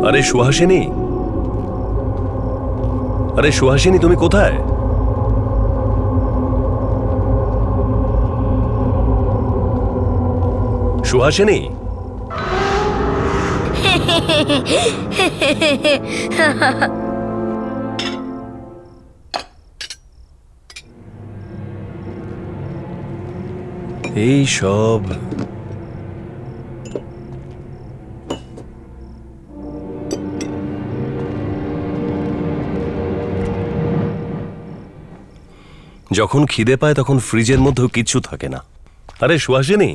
আরে সুহাসিনী, আরে সুহাসিনী, তুমি কোথায়? সুহাসিনী, এই সব যখন খিদে পায় তখন ফ্রিজের মধ্যেও কিচ্ছু থাকে না। আরে সুহাসিনী,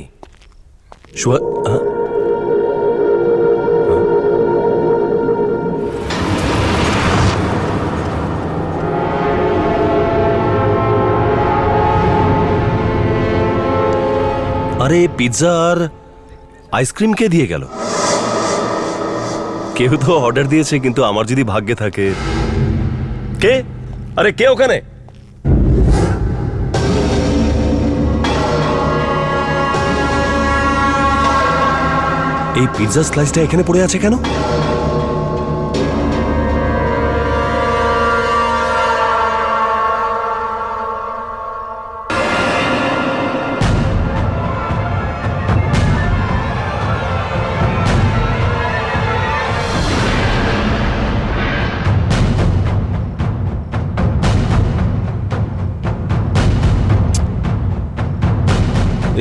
আরে পিৎজা আর আইসক্রিম কে দিয়ে গেল? কেউ তো অর্ডার দিয়েছে, কিন্তু আমার যদি ভাগ্যে থাকে। কে? আরে কে ওখানে? এই পিৎজা স্লাইসটা এখানে পড়ে আছে কেন?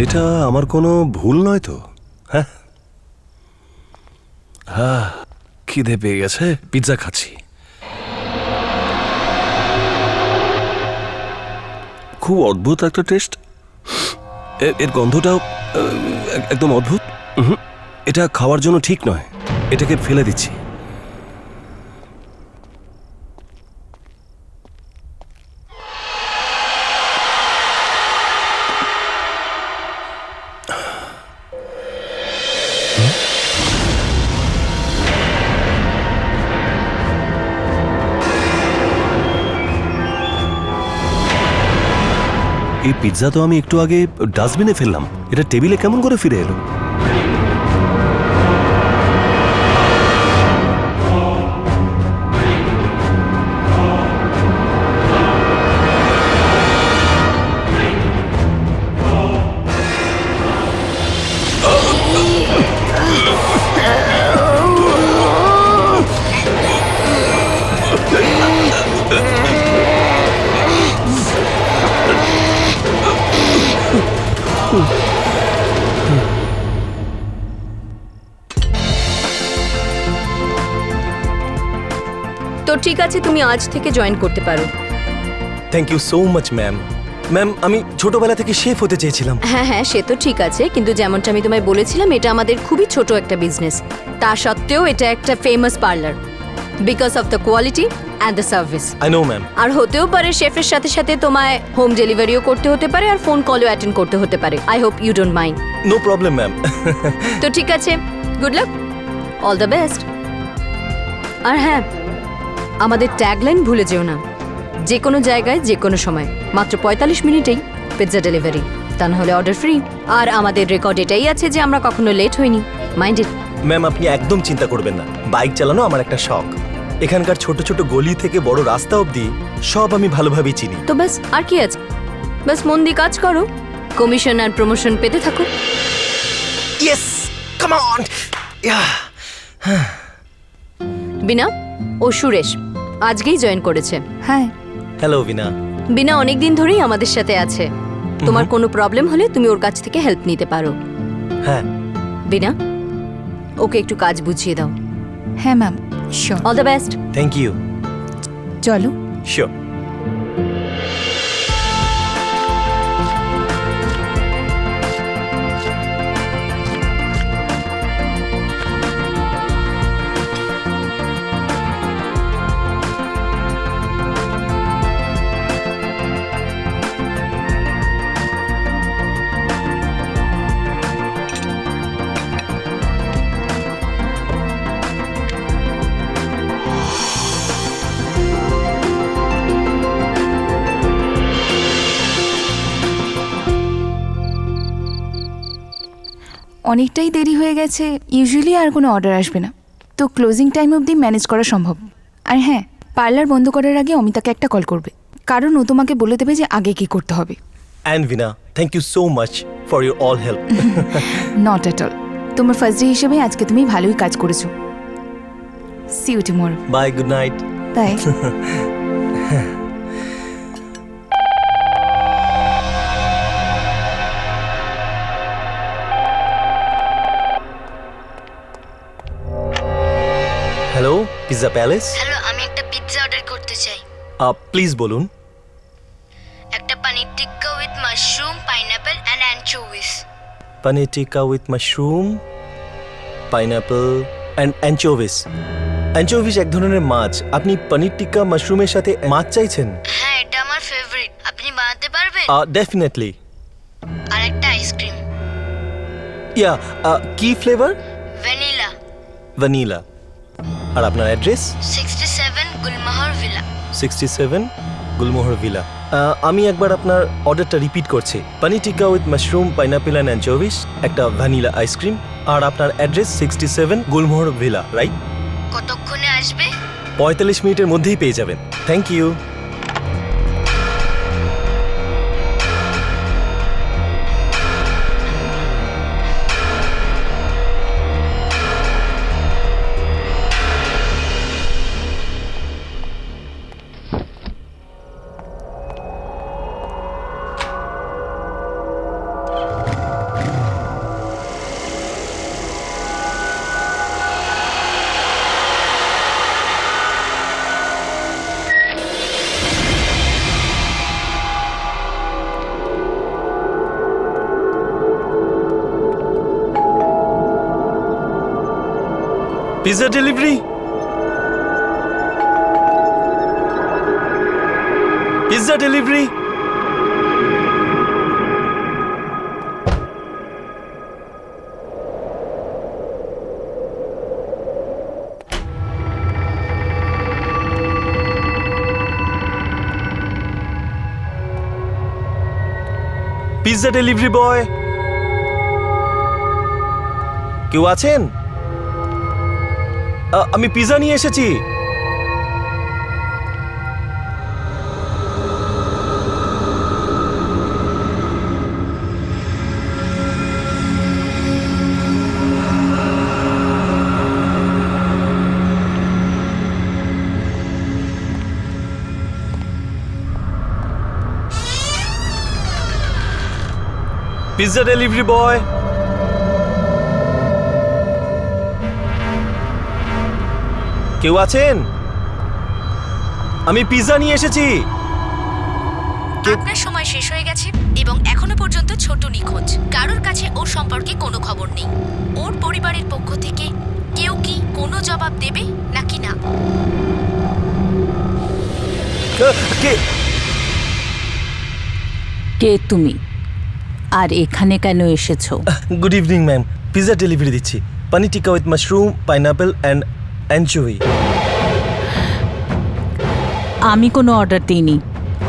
এটা আমার কোনো ভুল নয় তো? হ্যাঁ, খিদে পেয়ে গেছে, পিৎজা খাচ্ছি। খুব অদ্ভুত একটা টেস্ট, এর গন্ধটাও একদম অদ্ভুত। এটা খাওয়ার জন্য ঠিক নয়, এটাকে ফেলে দিচ্ছি। এই পিৎজা তো আমি একটু আগে ডাস্টবিনে ফেললাম, এটা টেবিলে কেমন করে ফিরে এলো? তো ঠিক আছে, তুমি আজ থেকে জয়েন করতে পারো। Thank you so much ma'am. Ma'am, আমি ছোটবেলা থেকে শেফ হতে চেয়েছিলাম। হ্যাঁ হ্যাঁ, সে তো ঠিক আছে, কিন্তু যেমনটা আমি তোমায় বলেছিলাম, এটা আমাদের খুবই ছোট একটা বিজনেস। তা সত্ত্বেও এটা একটা famous parlour, because of the quality and the service. I know ma'am. আর হতেও পারে শেফের সাথে সাথে তোমায় হোম ডেলিভারিও করতে হতে পারে, আর ফোন কলও অ্যাটেন্ড করতে হতে পারে। I hope you don't mind. No problem ma'am. তো ঠিক আছে, good luck, all the best. আর হ্যাঁ, আমাদের ট্যাগলাইন ভুলে যেও না, যে কোনো জায়গায় যে কোনো সময় মাত্র ৪৫ মিনিটেই পিৎজা ডেলিভারি, তা না হলে অর্ডার ফ্রি। আর আমাদের রেকর্ড এটাই আছে যে আমরা কখনো লেট হইনি, মাইন্ডেড। ম্যাম, আপনি একদম চিন্তা করবেন না, বাইক চালানো আমার একটা শখ। এখানকার ছোট ছোট গলি থেকে বড় রাস্তা অবধি সব আমি ভালোভাবেই চিনি। তো ব্যাস, আর কি আছে, ব্যাস মন দিয়ে কাজ করো, কমিশন আর প্রমোশন পেতে থাকো। Yes, come on. বিনা ও সুরেশ আজকেই জয়েন করেছে। হ্যাঁ, হ্যালো বিনা। বিনা অনেকদিন ধরেই আমাদের সাথে আছে, তোমার কোনো প্রবলেম হলে তুমি ওর কাছ থেকে হেল্প নিতে পারো। হ্যাঁ। বিনা, ওকে একটু কাজ বুঝিয়ে দাও। হ্যাঁ ma'am, sure. All the best. Thank you. চলো। শিওর। অনেকটাই দেরি হয়ে গেছে, ইউজুয়ালি আর কোনো অর্ডার আসবে না, তো ক্লোজিং টাইম অবধি ম্যানেজ করা সম্ভব। আর হ্যাঁ, পার্লার বন্ধ করার আগে অমিতাকে একটা কল করবে, কারণ ও তোমাকে বলে দেবে যে আগে কি করতে হবে। And Veena, thank you so much for your all help. Not at all, তোমার ফার্স্ট ডে হিসেবে আজকে তুমি ভালোই কাজ করেছো। See you tomorrow. Bye, good night. Bye. Hello, pizza palace. Hello, আমি একটা পিৎজা অর্ডার করতে চাই। প্লিজ বলুন। একটা paneer tikka with mushroom, pineapple and anchovies. Paneer tikka with mushroom, pineapple and anchovies. Anchovies এক ধরনের মাছ। আপনি পনির টিক্কা মাশরুমের সাথে মাছ চাইছেন? হ্যাঁ, এটা আমার ফেভারিট। আপনি বানাতে পারবেন? ডেফিনেটলি। আর একটা আইসক্রিম। ইয়া, কি ফ্লেভার? ভ্যানিলা। ভ্যানিলা। আর আপনার address? 67 Gulmohar villa. 67 Gulmohar villa. আমি একবার আপনার অর্ডারটা রিপিট করছি। Paneer tikka with mushroom, pineapple and অ্যানচোভিস, একটা ভ্যানিলা আইসক্রিম, আর আপনার অ্যাড্রেস 67 গুলমোহর ভিলা, রাইট? কতক্ষণে আসবে? 45 মিনিটের মধ্যেই পেয়ে যাবেন। Thank you. Pizza delivery. Pizza delivery. Pizza delivery boy, কেউ আছেন? আমি পিৎজা নিয়ে এসেছি। পিৎজা ডেলিভারি বয়, কেউ আছেন? আমি পিৎজা নিয়ে এসেছি। আপনার সময় শেষ হয়ে গেছে এবং এখনো পর্যন্ত ছোট নিখোঁজ। কারোর কাছে ওর সম্পর্কে কোনো খবর নেই। ওর পরিবারের পক্ষ থেকে কেউ কি কোনো জবাব দেবে নাকি না? কে? কে তুমি আর এখানে কেন এসেছো? Good evening ma'am, pizza delivery দিচ্ছি। পনির tikka with mushroom, pineapple and অ্যানচোভি। আমি কোনো অর্ডার দিইনি।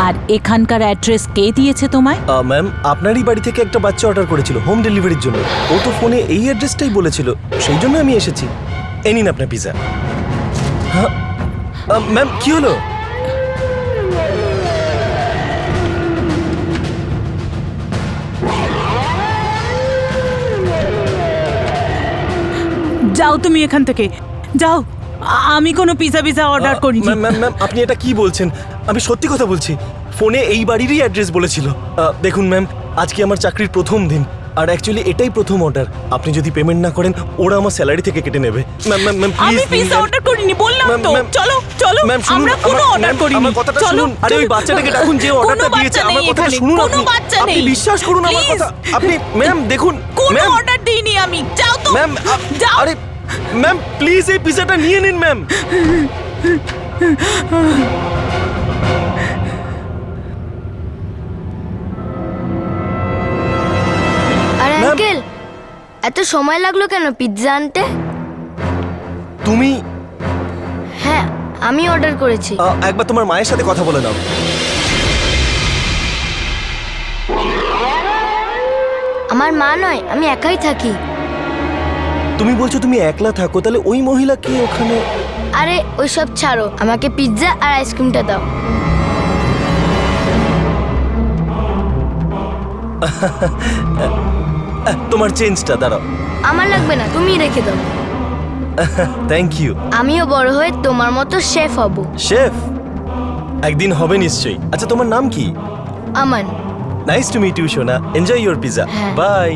আর এখানকার অ্যাড্রেস কে দিয়েছে তোমায়? ম্যাম, আপনারই বাড়ি থেকে একটা বাচ্চা অর্ডার করেছিল হোম ডেলিভারির জন্য। ও তো ফোনে এই অ্যাড্রেসটাই বলেছিল, সেই জন্য আমি এসেছি। এই নিন আপনার পিৎজা। হ্যাঁ ম্যাম, কি হলো? যাও তুমি এখান থেকে, যাও। আমি কোনো পিৎজা অর্ডার করিনি। ম্যাম ম্যাম ম্যাম, আপনি এটা কি বলছেন? আমি সত্যি কথা বলছি। ফোনে এই বাড়িরই অ্যাড্রেস বলেছিল। দেখুন ম্যাম, আজকে আমার চাকরির প্রথম দিন, আর অ্যাকচুয়ালি এটাই প্রথম অর্ডার। আপনি যদি পেমেন্ট না করেন, ওরা আমার স্যালারি থেকে কেটে নেবে। ম্যাম ম্যাম ম্যাম, আমি প্লিজ। পিৎজা অর্ডার করিনি বললাম তো। ম্যাম, চলো চলো, ম্যাম শুনুন, আমরা কোনো অর্ডার করিনি। আমার কথাটা চলো, শুনুন। আরে ওই চলো। বাচ্চাটাকে ডাকুন যে অর্ডারটা কোনো দিয়েছে। বাচ্চা আমার নেই কথাটা এখানে, শুনুন। কোনো বাচ্চা আপনি নেই। বিশ্বাস করুন আমার Please। কথা। আপনি ম্যাম দেখুন। কোনো ম্যাম, অর্ডার দিইনি আমি। যাও তো। ম্যাম, যাও। আরে ম্যাম প্লিজ এই পিৎজাটা নিয়ে নিন ম্যাম। আর ম্যাম। আঙ্কেল, এত সময় লাগলো কেন পিৎজা আনতে? তুমি হ্যাঁ, আমি অর্ডার করেছি। একবার তোমার মায়ের সাথে কথা বলে নাও। আমার মা নয়, আমি একাই থাকি। তুমি বলছো তুমি একলা থাকো, তাহলে ওই মহিলা কি ওখানে? আরে ওইসব ছাড়ো, আমাকে পিৎজা আর আইসক্রিমটা দাও। তোমার চেঞ্জটা দাঁড়াও। আমার লাগবে না, তুমি রেখে দাও। Thank you. আমিও বড় হয়ে তোমার মতো শেফ হব। শেফ একদিন হবে নিশ্চয়ই। আচ্ছা তোমার নাম কি? আমান। নাইস টু মিট ইউ সোনা, এনজয় ইউর পিজা। হ্যাঁ। বাই।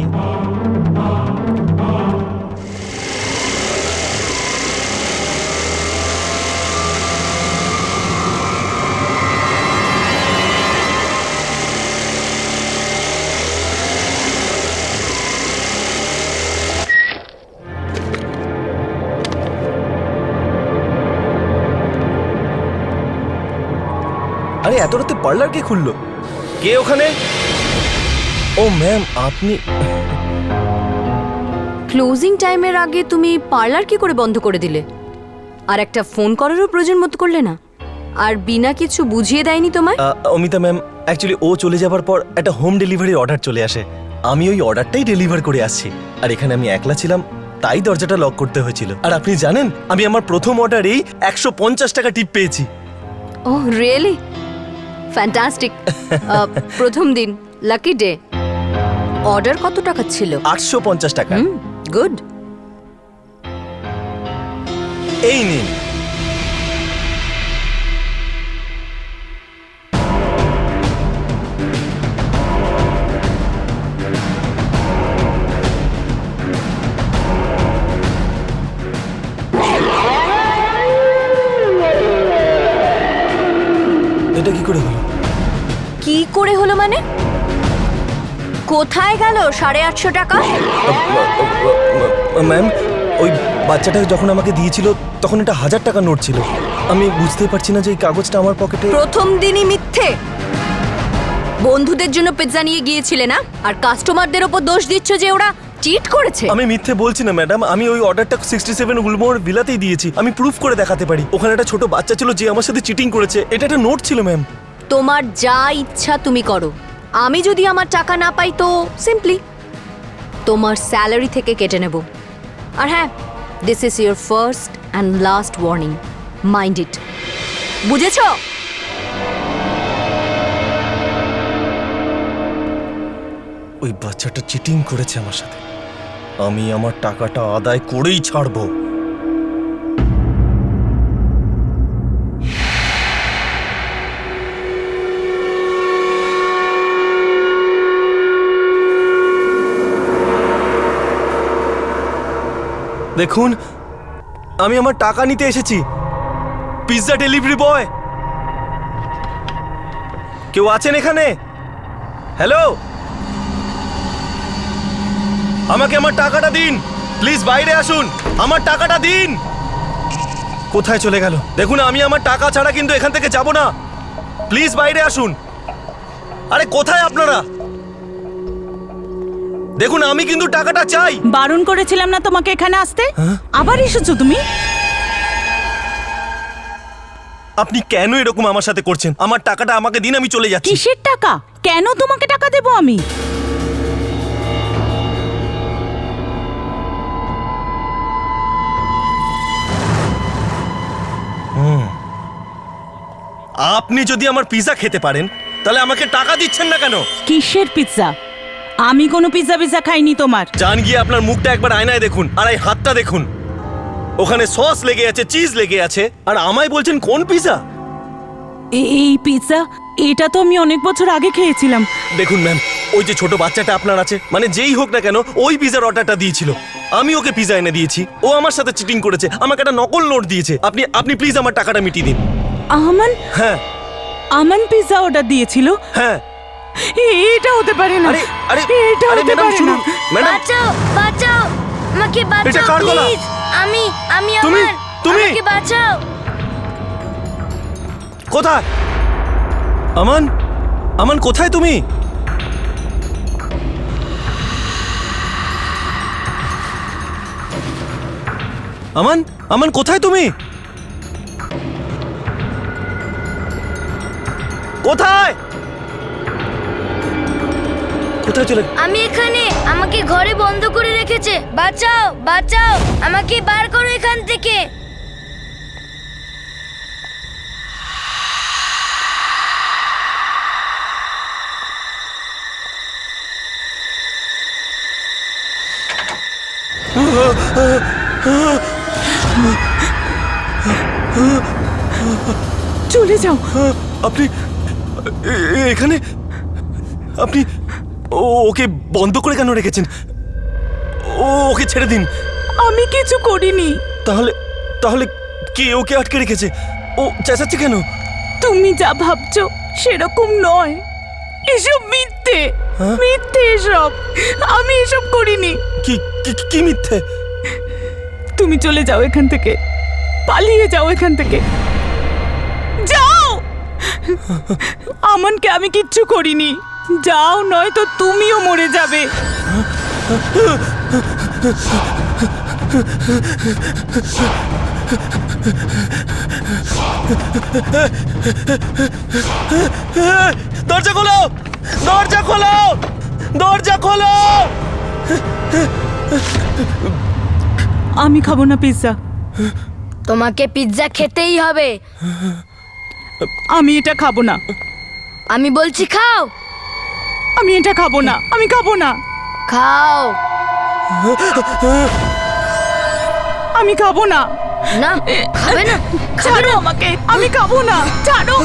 আরে এত রাতে পার্লার কে খুললো? কে ওখানে? ও ম্যাম, আপনি? ক্লোজিং টাইমের আগে তুমি পার্লার কি করে বন্ধ করে দিলে? আর একটা ফোন করারও প্রয়োজন মতো করলে না? আর বিনা কিছু বুঝিয়ে দেয়নি তোমায়? অমিতা ম্যাম, অ্যাকচুয়ালি ও চলে যাবার পর একটা হোম ডেলিভারি অর্ডার চলে আসে। আমি ওই অর্ডারটাই ডেলিভার করে আসছি। আর এখানে আমি একলা ছিলাম, তাই দরজাটা লক করতে হয়েছিল। আর আপনি জানেন, আমি আমার প্রথম অর্ডারেই 150 টাকা টিপ পেয়েছি। Oh really? ফ্যান্টাস্টিক। প্রথম দিন, লাকি ডে। অর্ডার কত টাকা ছিল? 850 টাকা। গুড। এই নিন। এটা কি করে হলো? কি করে হলো মানে? কোথায় গেল 850 টাকা? ম্যাম, ওই বাচ্চাটা যখন আমাকে দিয়েছিল তখন এটা 1000 টাকা নোট ছিল। আমি বুঝতে পারছি না যে এই কাগজটা আমার পকেটে। প্রথম দিনই মিথ্যে। বন্ধুদের জন্য পিৎজা নিয়ে গিয়েছিলে না, আর কাস্টমারদের ওপর দোষ দিচ্ছ যে ওরা চিট করেছে। আমি মিথ্যে বলছি না ম্যাডাম, আমি ওই অর্ডারটা 67 উলমোর ভিলাতেই দিয়েছি। আমি প্রুফ করে দেখাতে পারি। ওখানে একটা ছোট বাচ্চা ছিল যে আমার সাথে চিটিং করেছে। এটা একটা নোট ছিল ম্যাম। তোমার যা ইচ্ছা তুমি করো। আমি যদি আমার টাকা না পাই তো সিম্পলি তোমার স্যালারি থেকে কেটে নেব। আর হ্যাঁ, this is your first and last warning, mind it. বুঝেছো? ওই বাচ্চাটা চিটিং করেছে আমার সাথে। আমি আমার টাকাটা আদায় করেই ছাড়বো। দেখুন, আমি আমার টাকা নিতে এসেছি। পিৎজা ডেলিভারি বয়, কেউ আছেন এখানে? হ্যালো, আমাকে আমার টাকাটা দিন প্লিজ। বাইরে আসুন, আমার টাকাটা দিন। কোথায় চলে গেল? দেখুন, আমি আমার টাকা ছাড়া কিন্তু এখান থেকে যাব না। প্লিজ বাইরে আসুন। আরে কোথায় আপনারা? দেখুন, আমি কিন্তু টাকাটা চাই। বারণ করেছিলাম না তোমাকে এখানে আসতে? আবার এসেছো তুমি? আপনি কেন এরকম আমার সাথে করছেন? আমার টাকাটা আমাকে দিন, আমি চলে যাচ্ছি। কিসের টাকা? কেন তোমাকে টাকা দেবো আমি? আপনি যদি আমার পিৎজা খেতে পারেন তাহলে আমাকে টাকা দিচ্ছেন না কেন? কিসের পিৎজা? আমি কোনো পিৎজা খাইনি তোমার। যান গিয়ে আপনার মুখটা একবার আয়নায় দেখুন, আর এই হাতটা দেখুন। ওখানে সস লেগে আছে, চিজ লেগে আছে, আর আমায় বলছেন কোন পিৎজা? এই পিৎজা, এটা তো আমি অনেক বছর আগে খেয়েছিলাম। দেখুন ম্যাম, ওই যে ছোট বাচ্চাটা আপনার আছে, মানে যেই হোক না কেন, ওই পিৎজার অর্ডারটা দিয়েছিল। আমি ওকে পিৎজা এনে দিয়েছি, ও আমার সাথে চিটিং করেছে, আমাকে একটা নকল নোট দিয়েছে। আপনি প্লিজ আমার টাকাটা মিটিয়ে দিন। আমান? হ্যাঁ। আমান পিৎজা অর্ডার দিয়েছিল? হ্যাঁ। এটা হতে পারে না। আরে আরে এটা আরে হতে ম্যাডাম পারে না। শুনুন, ম্যাডাম। বাঁচাও, বাঁচাও, আমাকে এটা বাঁচাও কার গলা? প্লিজ। আমি তুমি? আমান, তুমি? আমাকে বাঁচাও। কোথায় আমান? আমান কোথায় তুমি? আমান, আমান কোথায় তুমি? কোথায়? কোথায় চলে? আমি এখানে, আমাকে ঘরে বন্ধ করে রেখেছে। বাঁচাও, বাঁচাও, আমাকে বার করো এখান থেকে। চলে যাও। আপনি এখানে? আপনি ওকে বন্ধ করে কেন রেখেছেন? ওকে ছেড়ে দিন। আমি কিছু করিনি। তাহলে তাহলে কে ওকে আটকে রেখেছে? ও চেঁচাচ্ছে কেন? তুমি যা ভাবছো সেরকম নয়, এসব মিথ্যে। হ্যাঁ? মিথ্যে এসব, আমি এসব করিনি। কি কি মিথ্যে? তুমি চলে যাও এখান থেকে, পালিয়ে যাও এখান থেকে, যাও। আমনকে আমি কিচ্ছু করিনি, যাও, নয়তো তুমিও মরে যাবে। দরজা খোলো, দরজা খোলো, দরজা খোলো। আমি খাবো না পিৎজা। তোমাকে পিৎজা খেতেই হবে। আমি এটা খাবো না। আমি বলছি খাও। আমি এটা খাবো না, আমি খাবো না। খাও। আমি খাবো না। না, খাবে না? ছাড়ো আমাকে, আমি খাবো না। ছাড়ো,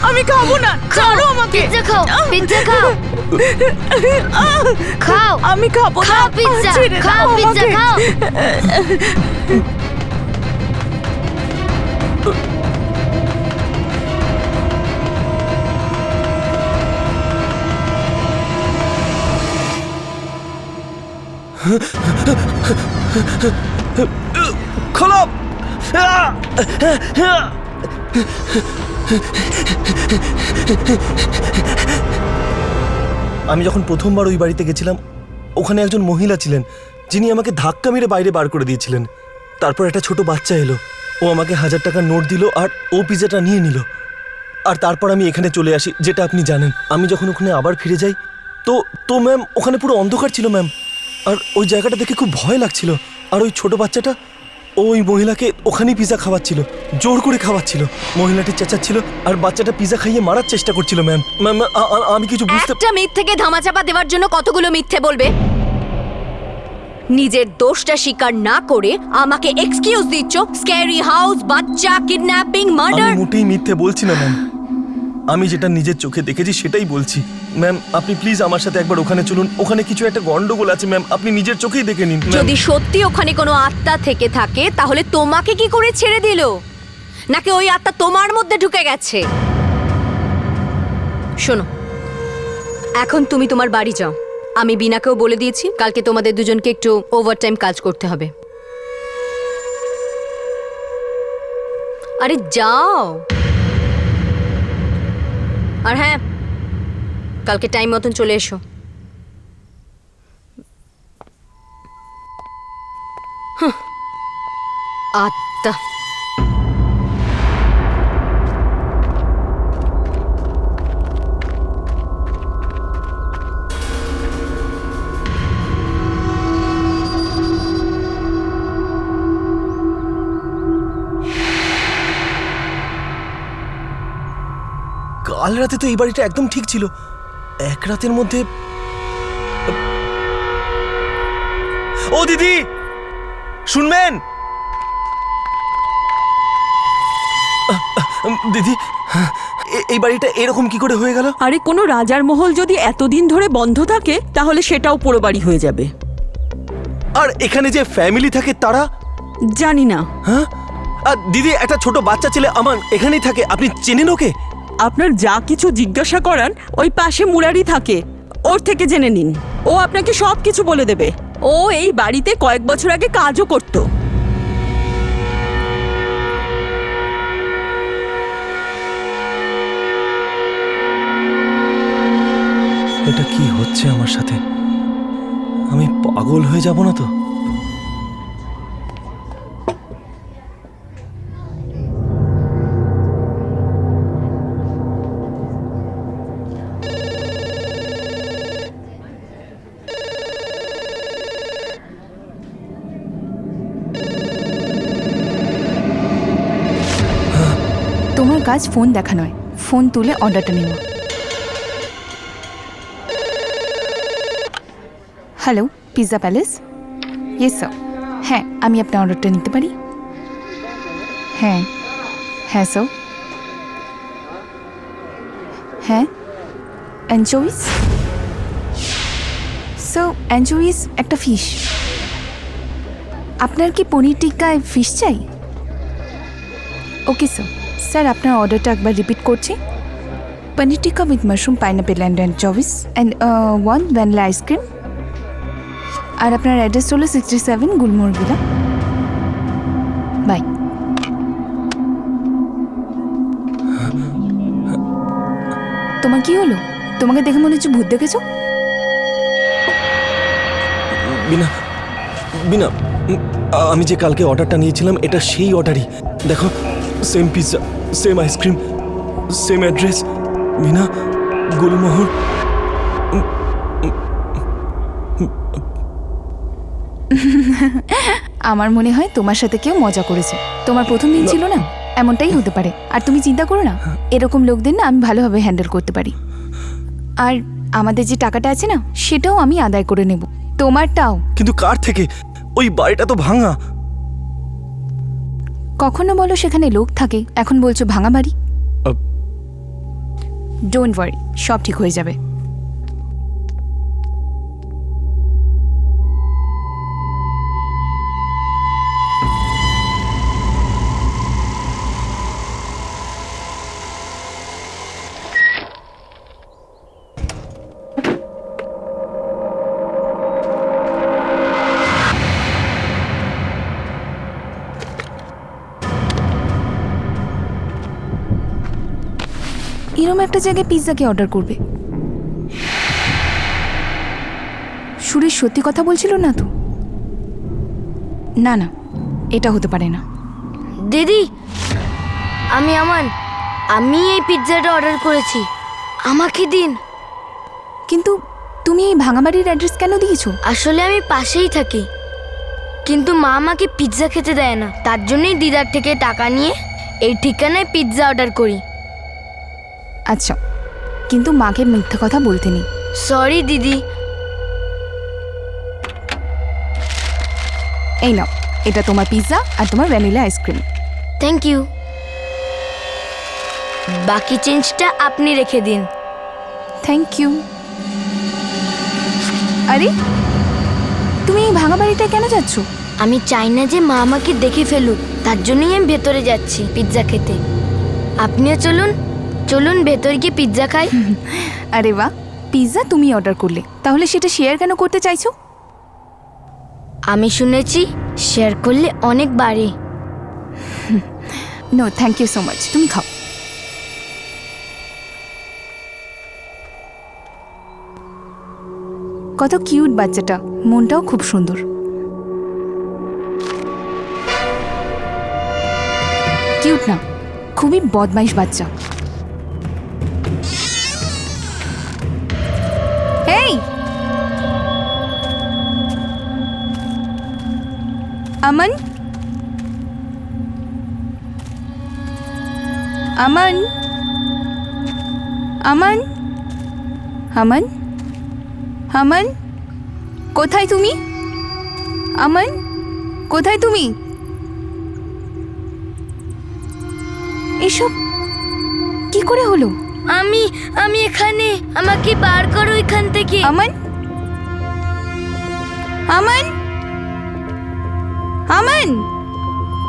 আমি খাবো না। ছাড়ো আমাকে। পিৎজা খাও, পিৎজা খাও। খাও, আমি খাবো না। খাও পিৎজা, ছেড়ে দাও খাও পিৎজা, আমাকে। খাও। খোলো। আমি যখন প্রথমবার ওই বাড়িতে গেছিলাম, ওখানে একজন মহিলা ছিলেন যিনি আমাকে ধাক্কা মেরে বাইরে বার করে দিয়েছিলেন। তারপর একটা ছোট বাচ্চা এলো, ও আমাকে 1000 টাকার নোট দিল আর ও পিৎজাটা নিয়ে নিল। আর তারপর আমি এখানে চলে আসি, যেটা আপনি জানেন। আমি যখন ওখানে আবার ফিরে যাই তো তো ম্যাম ওখানে পুরো অন্ধকার ছিল ম্যাম। আর ওই জায়গাটা দেখে খুব ভয় লাগছিল। আর ওই ছোট বাচ্চাটা ওই মহিলাকে ওখানেই পিৎজা খাওয়াচ্ছিল, জোর করে খাওয়াচ্ছিল। মহিলাটি চেঁচাচ্ছিল আর বাচ্চাটা পিৎজা খাইয়ে মারার চেষ্টা করছিল ম্যাম। ম্যাম আমি কিছু বুঝতে একটা মিথ্যেকে ধামাচাপা দেওয়ার জন্য কতগুলো মিথ্যে বলবে? নিজের দোষটা স্বীকার না করে আমাকে এক্সকিউজ দিচ্ছ। স্ক্যারি হাউস, বাচ্চা, কিডন্যাপিং, মার্ডার। আমি মোটেই মিথ্যে বলছি না ম্যাম, আমি যেটা নিজের চোখে দেখেছি সেটাই বলছি। ম্যাম আপনি প্লিজ আমার সাথে একবার ওখানে চলুন, ওখানে কিছু একটা গন্ডগোল আছে ম্যাম, আপনি নিজের চোখেই দেখে নিন। ম্যাম, যদি সত্যি ওখানে কোনো আত্মা থেকে থাকে তাহলে তোমাকে কি করে ছেড়ে দিল? নাকি ওই আত্মা তোমার মধ্যে ঢুকে গেছে? শোনো, এখন তুমি তোমার বাড়ি যাও। আমি বিনাকেও বলে দিয়েছি কালকে তোমাদের দুজনকে একটু ওভারটাইম কাজ করতে হবে। আরে যাও। আর হ্যাঁ, কালকে টাইম মতন চলে এসো। আত্মা। কাল রাতে তো এই বাড়িটা একদম ঠিক ছিল, এক রাতের মধ্যে। ও দিদি শুনবেন? দিদি এই বাড়িটা এরকম কি করে হয়ে গেল? আরে কোনো রাজার মহল যদি এতদিন ধরে বন্ধ থাকে তাহলে সেটাও পুরো বাড়ি হয়ে যাবে। আর এখানে যে ফ্যামিলি থাকে তারা? জানি না। হ্যাঁ, আর দিদি একটা ছোট বাচ্চা ছেলে আমার এখানেই থাকে, আপনি চেনেন ওকে? আপনার যা কিছু জিজ্ঞাসা করার ওই পাশে মুরারি থাকে, ওর থেকে জেনে নিন। ও আপনাকে সব কিছু বলে দেবে। ও এই বাড়িতে কয়েক বছর আগে কাজও করতো। এটা কি হচ্ছে আমার সাথে? আমি পাগল হয়ে যাব না তো? কাজ ফোন দেখা নয়, ফোন তুলে অর্ডারটা নেওয়া। Hello, pizza palace? Yes sir. হ্যাঁ, আমি আপনার অর্ডারটা নিতে পারি? হ্যাঁ হ্যাঁ স্যার। হ্যাঁ, অ্যানচোভিস স্যার, অ্যানচোভিস একটা ফিশ। আপনার কি পনির টিক্কায় ফিশ চাই? Okay sir. স্যার, আপনার অর্ডারটা একবার রিপিট করছি। Paneer tikka with mushroom, pineapple and anchovies and 1 vanilla ice cream. আর আপনার অ্যাড্রেস হলো 67 গুলমোহর ভিলা। বাই। তোমার কি হলো? তোমাকে দেখে মনে হচ্ছে ভূত দেখেছো? বিনা বিনা আমি যে কালকে অর্ডারটা নিয়েছিলাম এটা সেই অর্ডারই। দেখো, same pizza, same ice cream, same address. Veena, Gulmohar. আমার মনে হয় তোমার সাথে কেউ মজা করেছে। তোমার প্রথম দিন ছিল না, এমনটাই হতে পারে। আর তুমি চিন্তা করো না, এরকম লোকদের না আমি ভালোভাবে হ্যান্ডেল করতে পারি। আর আমাদের যে টাকাটা আছে না, সেটাও আমি আদায় করে নেব, তোমারটাও। কিন্তু কার থেকে? ওই বাড়িটা তো ভাঙা। কখনো বলো সেখানে লোক থাকে, এখন বলছো ভাঙা বাড়ি। ডোন্ট ওয়ারি, সব ঠিক হয়ে যাবে। এরম একটা জায়গায় পিৎজাকে অর্ডার করবে? সুরেশ সত্যি কথা বলছিল না তো? না না, এটা হতে পারে না। দিদি, আমি এই পিৎজাটা অর্ডার করেছি, আমাকে দিন। কিন্তু তুমি এই ভাঙা বাড়ির অ্যাড্রেস কেন দিয়েছো? আসলে আমি পাশেই থাকি, কিন্তু মা আমাকে পিৎজা খেতে দেয় না, তার জন্যই দিদার থেকে টাকা নিয়ে এই ঠিকানায় পিৎজা অর্ডার করি। আচ্ছা, কিন্তু মাকে মিথ্যা কথা বলতে নেই। সরি দিদি। এই নাও, এটা তোমার পিৎজা আর তোমার ভ্যানিলা আইসক্রিম। Thank you. বাকি চেঞ্জটা আপনি রেখে দিন। Thank you. আরে, তুমি এই ভাঙা বাড়িটা কেন যাচ্ছ? আমি চাই না যে মা আমাকে দেখে ফেলুক, তার জন্যই আমি ভেতরে যাচ্ছি পিৎজা খেতে। আপনিও চলুন, চলুন ভেতরে গিয়ে পিৎজা খাই। আরে বাহ, পিৎজা তুমি অর্ডার করলে, তাহলে সেটা শেয়ার কেন করতে চাইছো? আমি শুনেছি শেয়ার করলে অনেক বাড়ে। No, thank you so much, তুমি খাও। কত কিউট বাচ্চাটা, মনটাও খুব সুন্দর। কিউট না, খুবই বদমাইশ বাচ্চা। এই আমান, আমান, আমান, আমান, আমান, কোথায় তুমি? আমান, কোথায় তুমি? এসব কি করে হলো? আমি এখানে, আমাকে বার করো এখান থেকে। আমান, আমান, আমান,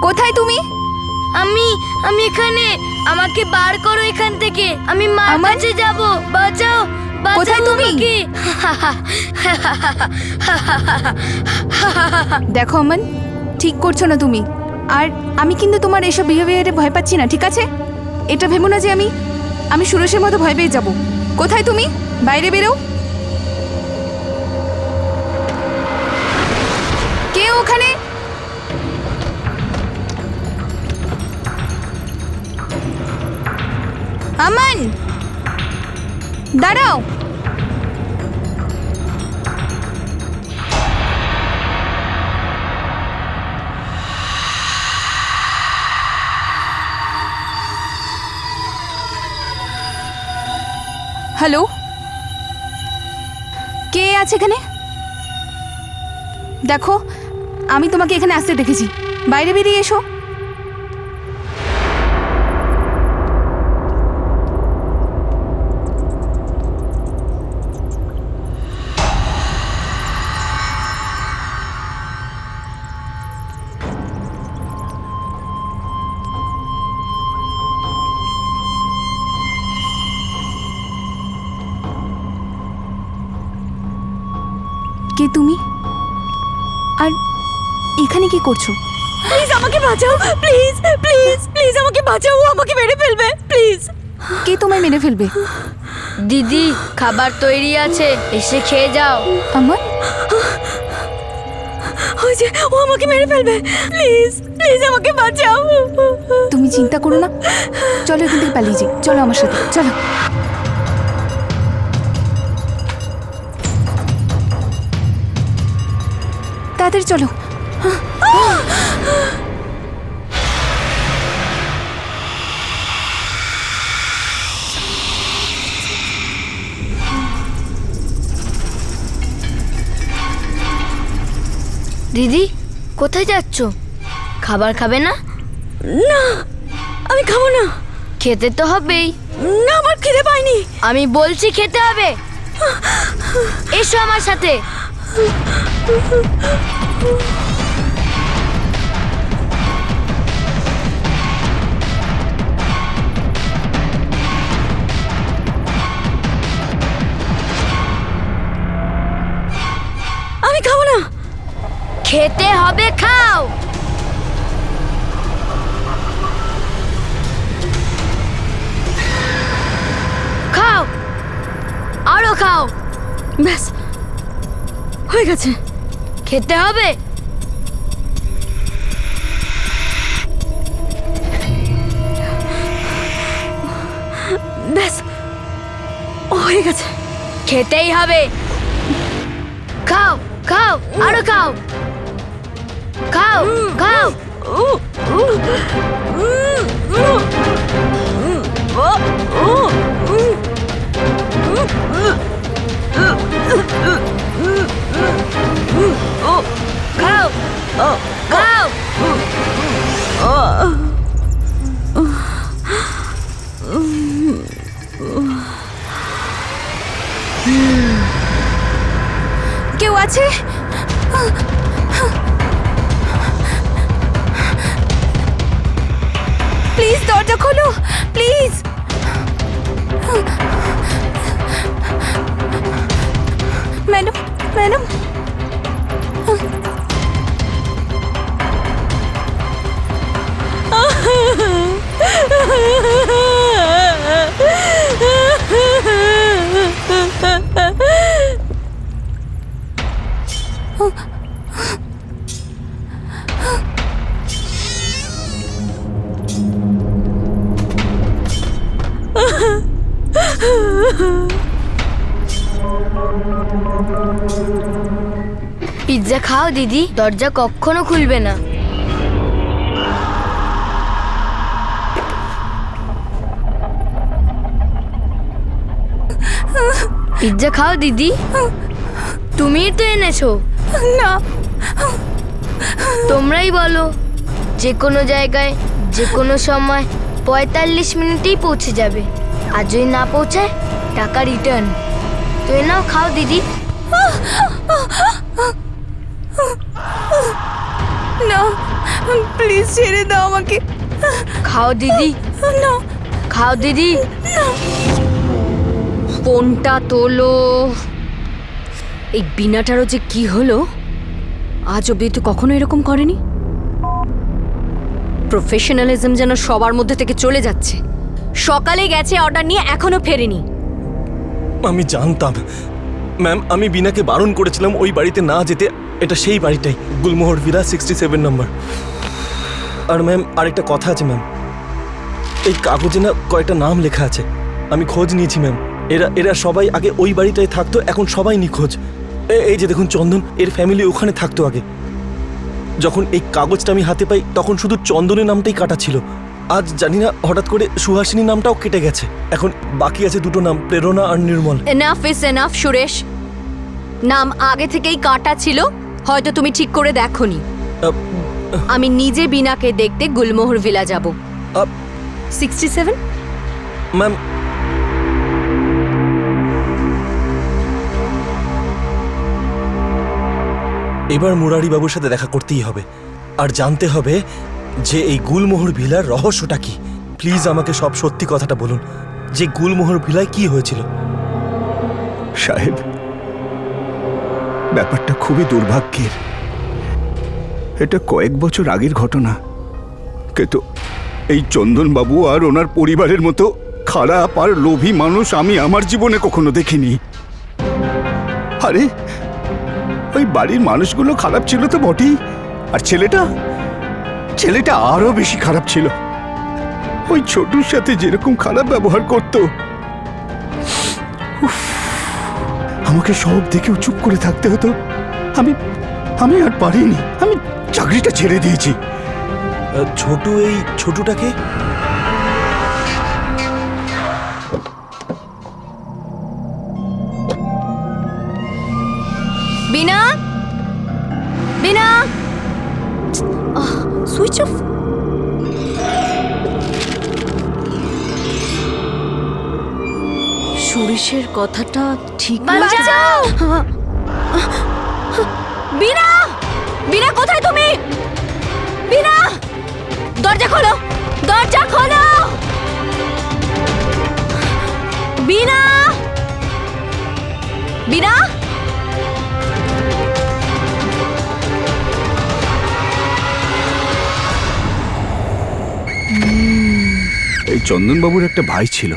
কোথায় তুমি? আমি এখানে, আমাকে বার করো এখান থেকে। আমি মার আমান? কাছে যাব, বাঁচাও, বাঁচাও কোথায় তুমি? আমাকে। দেখো আমান, ঠিক করছো না তুমি। আর আমি কিন্তু তোমার এসব বিহেভিয়ারে ভয় পাচ্ছি না, ঠিক আছে? এটা ভেবো না যে আমি সুরেশের মতো ভয় পেয়ে যাব। কোথায় তুমি? বাইরে বেরো। কে ওখানে? আমান, দাঁড়াও। হ্যালো, কে আছে এখানে? দেখো, আমি তোমাকে এখানে আসতে দেখেছি। বাইরে বেরিয়ে এসো। কে তুমি? আর এখানে কি করছো? প্লিজ আমাকে বাঁচাও, প্লিজ প্লিজ প্লিজ আমাকে বাঁচাও, ও আমাকে মেরে ফেলবে, প্লিজ। কে তোমায় মেরে ফেলবে? দিদি খাবার তৈরি আছে, এসে খেয়ে যাও। আমার ওই যে ও আমাকে মেরে ফেলবে, প্লিজ প্লিজ আমাকে বাঁচাও। তুমি চিন্তা করো না, চলো এখান থেকে পালিয়ে যাই। চলো আমার সাথে, চলো। তাড়াতাড়ি চলো। দিদি কোথায় যাচ্ছ? খাবার খাবে না? না, আমি খাবো না। খেতে তো হবেই। না, আমার খিদে পাইনি। আমি বলছি খেতে হবে। এসো আমার সাথে। আমি খাবো না। খেতে হবে, খাও। খাও, আরো খাও। ব্যাস, হয়ে গেছে। খেতে হবে। ব্যাস, হয়ে গেছে। খেতেই হবে। খাও খাও, আরো খাও। খাও খাও। খাও খাও। কেউ আছে? প্লিজ দরজা খোলো, প্লিজ। ম্যাডাম, ম্যাডাম, পিৎজা খাও দিদি, দরজা কখনো খুলবে না। পিৎজা খাও দিদি, তুমিই তো এনেছো। না। তোমরাই বলো, যে কোনো জায়গায় যে কোনো সময় 45 মিনিটেই পৌঁছে যাবে। আর যদি না পৌঁছায়, টাকা রিটার্ন। তো এ নাও, খাও দিদি। না, প্লিজ ছেড়ে দাও আমাকে। খাও দিদি, না, খাও দিদি। ফোনটা তোলো। এই বিনাটারও যে কি হলো, আজ অব্দি তো কখনো এরকম করেনি। প্রফেশনালিজম যেন সবার মধ্যে থেকে চলে যাচ্ছে। সকালে গেছে অর্ডার নিয়ে, এখনো ফেরেনি। আমি জানতাম ম্যাম, আমি বিনাকে বারণ করেছিলাম ওই বাড়িতে না যেতে। এটা সেই বাড়িটাই, গুলমোহর ভিলা 67 নম্বর। আর ম্যাম, আরেকটা কথা আছে ম্যাম, এই কাগজে না কয়েকটা নাম লেখা আছে। আমি খোঁজ নিয়েছি ম্যাম, এরা সবাই আগে ওই বাড়িটায় থাকতো, এখন সবাই নিখোঁজ। এই যে দেখুন, চন্দন, এর ফ্যামিলি ওখানে থাকতো আগে। যখন এই কাগজটা আমি হাতে পাই, তখন শুধু চন্দনের নামটাই কাটা ছিল। আজ জানি না হঠাৎ করে সুহাসিনী নামটাও কেটে গেছে। এখন বাকি আছে দুটো নাম, প্রেরণা আর Nirmal. Enough is enough Suresh. নাম আগে থেকেই কাটা ছিল, হয়তো তুমি ঠিক করে দেখোনি। আমি নিজে বিনাকে দেখতে গুলমোহর ভিলা যাব। 67? ম্যাম, এবার মুরারি বাবুর সাথে দেখা করতেই হবে আর জানতে হবে যে এই গুলমোহর ভিলার রহস্যটা কি। প্লিজ আমাকে সব সত্যি কথাটা বলুন যে গুলমোহর ভিলায় কি হয়েছিল। সাহেব, ব্যাপারটা খুবই দুর্ভাগ্যের। এটা কয়েক বছর আগের ঘটনা, কিন্তু এই চন্দনবাবু আর ওনার পরিবারের মতো খারাপ আর লোভী মানুষ আমি আমার জীবনে কখনো দেখিনি। আরে ওই বাড়ির মানুষগুলো খারাপ ছিল তো বটেই, আর ছেলেটা আরো বেশি খারাপ ছিল। ওই ছোটুর সাথে যেরকম খারাপ ব্যবহার করত, আমাকে সব দেখেও চুপ করে থাকতে হতো। আমি আর পারিনি, আমি চাকরিটা ছেড়ে দিয়েছি। এই ছোটুটাকে বিনা, বিনা, সুইচ অফ। সুরেশের কথাটা ঠিক না। বাঁচাও! বিনা, বিনা কোথায় তুমি? বিনা, দরজা খোলো, দরজা খোলো। বিনা, বিনা, এই চন্দনবাবুর একটা ভাই ছিল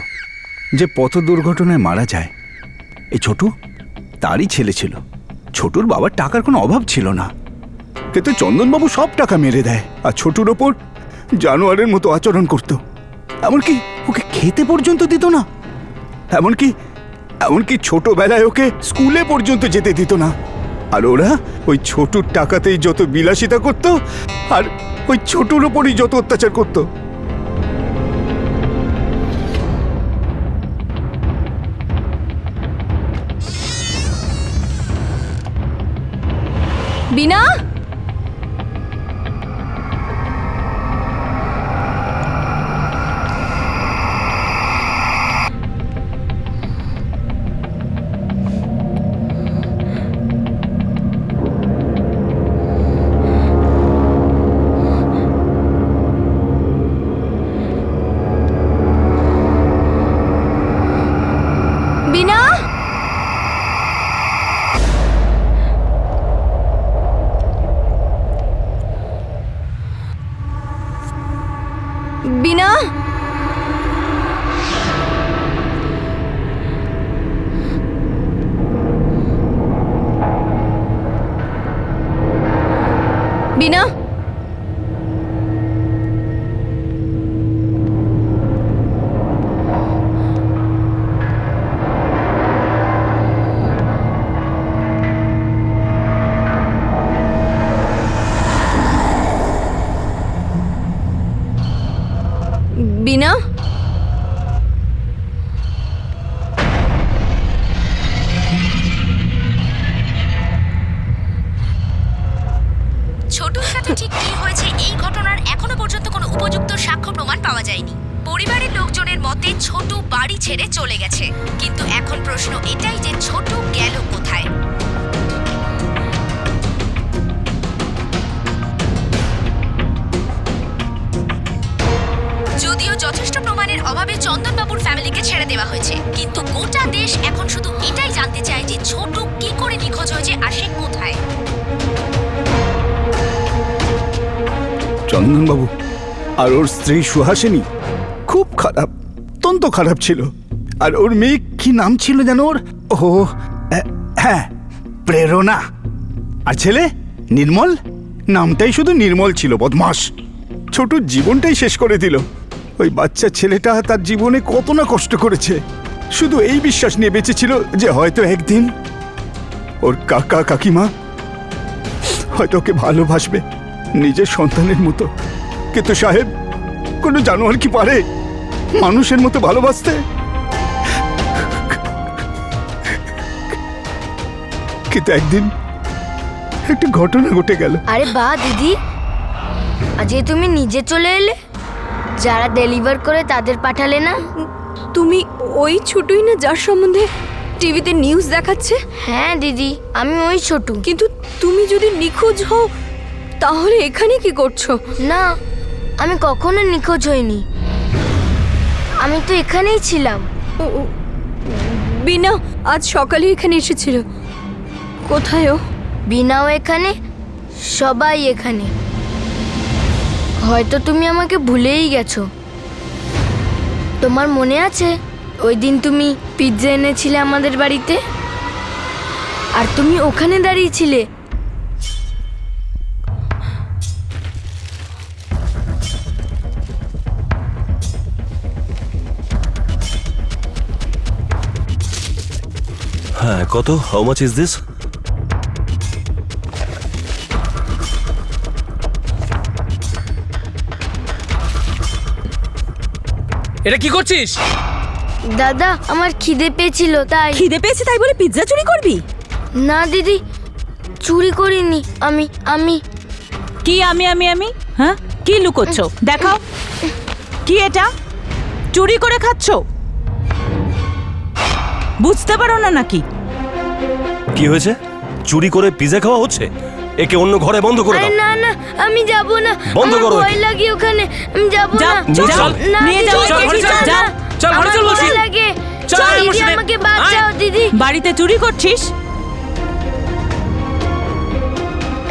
যে পথ দুর্ঘটনায় মারা যায়। এই ছোটু তারই ছেলে ছিল। ছোটুর বাবার টাকার কোনো অভাব ছিল না, কিন্তু চন্দনবাবু সব টাকা মেরে দেয় আর ছোটুর ওপর জানোয়ারের মতো আচরণ করত। এমনকি ওকে খেতে পর্যন্ত দিত না। এমনকি ছোটবেলায় ওকে স্কুলে পর্যন্ত যেতে দিত না। আর ওরা ওই ছোটুর টাকাতেই যত বিলাসিতা করত আর ওই ছোটুর ওপরই যত অত্যাচার করত। বিনা, বিনা, বিনা, বিনা, বিনা, ছোটুর সাথে ঠিক কি হয়েছে এই ঘটনার এখনো পর্যন্ত কোনো উপযুক্ত সাক্ষ্য প্রমাণ পাওয়া যায়নি। পরিবারের লোকজনের মতে ছোটু বাড়ি ছেড়ে চলে গেছে, কিন্তু এখন প্রশ্ন এটাই যে ছোটু গেল কোথায়। যদিও যথেষ্ট প্রমাণের অভাবে চন্দনবাবুর ফ্যামিলিকে ছেড়ে দেওয়া হয়েছে, কিন্তু গোটা দেশ এখন শুধু এটাই জানতে চায় যে ছোটু কি করে নিখোঁজ হয়েছে আর সে কোথায়। চন্দনবাবু আর ওর স্ত্রী সুহাসিনী খুব খারাপ, অত্যন্ত খারাপ ছিল। আর ওর মেয়ে কি নাম ছিল যেন ওর? হ্যাঁ, প্রেরণা। আর ছেলে নির্মল, নামটাই শুধু নির্মল ছিল। বদমাস, ছোটুর জীবনটাই শেষ করে দিল। ওই বাচ্চা ছেলেটা তার জীবনে কত না কষ্ট করেছে, শুধু এই বিশ্বাস নিয়ে বেঁচেছিল যে হয়তো একদিন ওর কাকা কাকিমা হয়তো ওকে ভালোবাসবে নিজের সন্তানের মতো। কিন্তু সাহেব, কোনো জানোয়ার কি পারে মানুষের মতো ভালোবাসতে? কিন্তু একদিন একটা ঘটনা ঘটে গেল। আরে বাহ দিদি, আজকে তুমি নিজে চলে এলে, যারা ডেলিভার করে তাদের পাঠালে না? তুমি ওই ছোটই না যার সম্বন্ধে টিভিতে নিউজ দেখাচ্ছে? হ্যাঁ দিদি, আমি ওই ছোটু। কিন্তু তুমি যদি নিখোঁজ হও তাহলে এখানে কি করছো? না, আমি কখনো নিখোঁজ হইনি, আমি তো এখানেই ছিলাম। বিনা আজ সকালে এখানে এসেছিল। কোথায় ও? বিনাও এখানে, সবাই এখানে। হয়তো তুমি আমাকে ভুলেই গেছো। তোমার মনে আছে ওই দিন তুমি পিৎজা এনেছিলে আমাদের বাড়িতে, আর তুমি ওখানে দাঁড়িয়েছিলে? হ্যাঁ, কত? How much is this? এটা কি করছিস? দাদা, আমার খিদে পেয়েছিল তাই। খিদে পেয়েছে তাই বলে পিৎজা চুরি করবি? না দিদি, চুরি করিনি আমি। কি আমি? হ্যাঁ, কি লুকোচ্ছ? দেখাও, কি এটা? চুরি করে খাচ্ছ? বুঝতে পারো না নাকি? কি হয়েছে? চুরি করে পিজা খাওয়া হচ্ছে? একে অন্য ঘরে বন্ধ করে আরে দাও। না না, আমি যাব না, বন্ধ আমার করো ভয় একে। লাগে ওখানে, আমি যাব না। চল, চল, না নিয়ে দিদি, যাও, চল, ঘরে চল, না, যাও। চল, ঘরে আমার চল বলছি। ভয় লাগে। চল, আমার দিদি, সাথে। আমাকে বাঁচাও দিদি। বাড়িতে চুরি করছিস?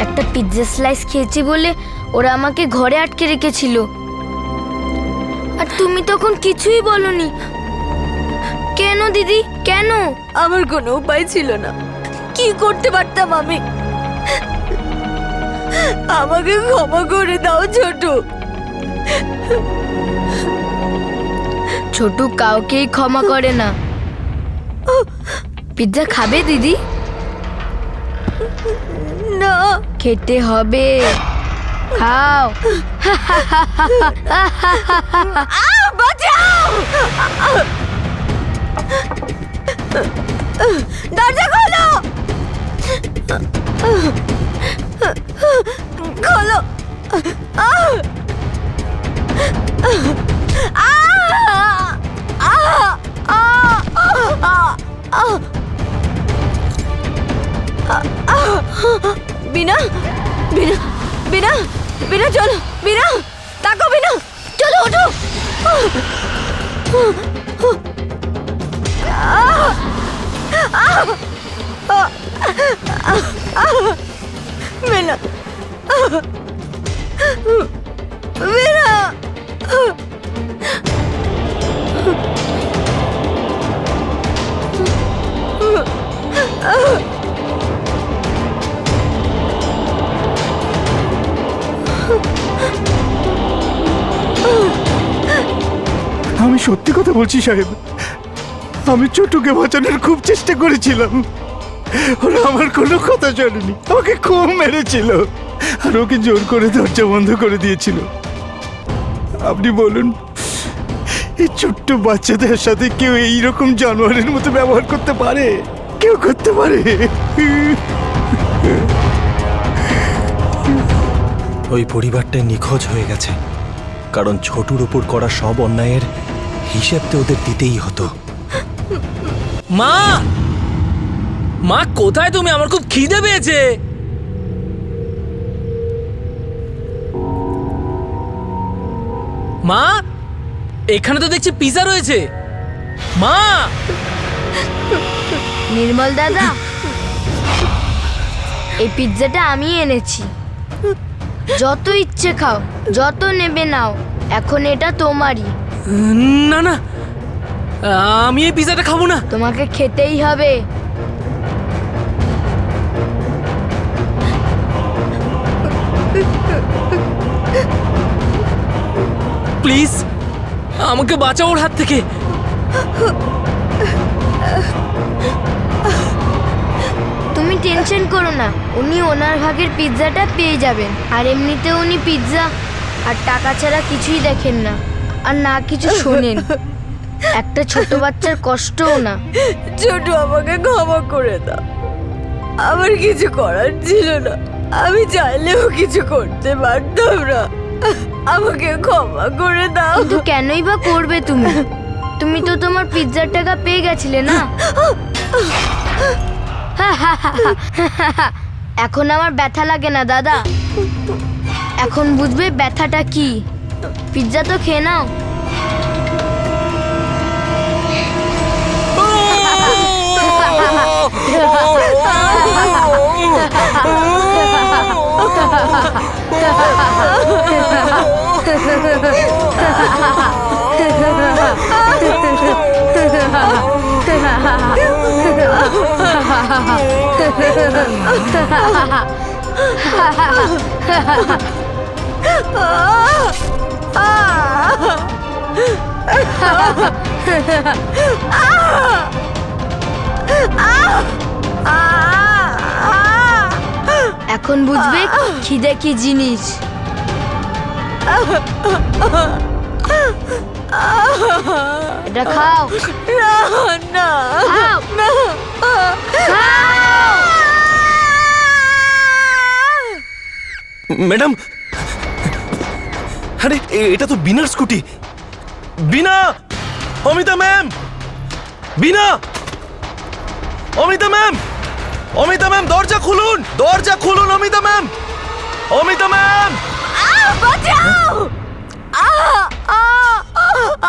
একটা পিৎজা স্লাইস খেয়েছি বলে ওরা আমাকে ঘরে আটকে রেখেছিল, আর তুমি তখন কিছুই বলনি। কেন দিদি, কেন? আমার কোনো উপায় ছিল না। কি করতে পারতাম আমি? আমাকে ক্ষমা করে দাও ছোট। ছোট কাউকেই ক্ষমা করে না। পিৎজা খাবে দিদি? না, খেতে হবে, খাও। বাঁচাও! দরজা খোলো! খোলো! বিনা, বিনা, বিনা, বিনা, চলো বিনা, তাকো বিনা, চলো ওঠো। বিনা, বিনা, আমি সত্যি কথা বলছি সাহেব, আমি ছোটুকে বাঁচানোর খুব চেষ্টা করেছিলাম। ওরা আমার কোনো কথা শোনেনি, আমাকে খুব মেরেছিল, আর ওকে জোর করে দরজা বন্ধ করে দিয়েছিল। আপনি বলুন, এই ছোট্ট বাচ্চাদের সাথে কেউ এইরকম জানোয়ারের মতো ব্যবহার করতে পারে? কেউ করতে পারে? ওই পরিবারটা নিখোঁজ হয়ে গেছে, কারণ ছোটুর ওপর করা সব অন্যায়ের হিসেব তো ওদের দিতেই হতো। মা, মা কোথায় তুমি? আমার খুব খিদে পেয়েছে। মা, এখানে তো দেখছি পিৎজা রয়েছে। মা! নির্মল দাদা, এই পিৎজাটা আমি এনেছি, যত ইচ্ছে খাও, যত নেবে নাও, এখন এটা তোমারই। না না, আমি এই পিৎজাটা খাবো না। তোমাকে খেতেই হবে। প্লিজ আমাকে বাঁচাও ওর হাত থেকে। তুমি টেনশন করো না, উনি ওনার ভাগের পিৎজাটা পেয়ে যাবেন, আর এমনিতে উনি পিৎজা আর টাকা ছাড়া কিছুই দেখেন না আর না কিছু শোনেন। একটা ছোট বাচ্চার কষ্টও না। ছোট, আমাকে ক্ষমা করে দাও, আমার কিছু করার ছিল না, আমি চাইলেও কিছু করতে পারতাম না, আমাকে ক্ষমা করে দাও। কিন্তু কেনই বা করবে তুমি? তুমি তো তোমার পিৎজার টাকা পেয়ে গেছিলে না? এখন আমার ব্যথা লাগে না দাদা, এখন বুঝবে ব্যথাটা কি। পিৎজা তো খেয়ে নাও। এখন বুঝবে খিদে কি জিনিস। এটা খাও। না, খাও। না, খাও। ম্যাডাম, আরে এটা তো বিনার স্কুটি। বিনা, অমিতা ম্যাম, বিনা, অমিতা ম্যাম, অমিতা ম্যাম, দরজা খুলুন, দরজা খুলুন, Amita ma'am, Amita ma'am,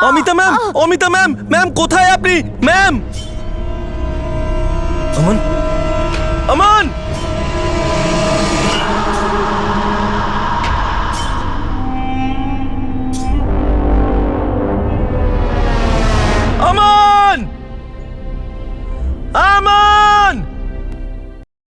Amita ma'am, Amita ma'am, ma'am কোথায় আপনি ম্যাম? অমন, অমন।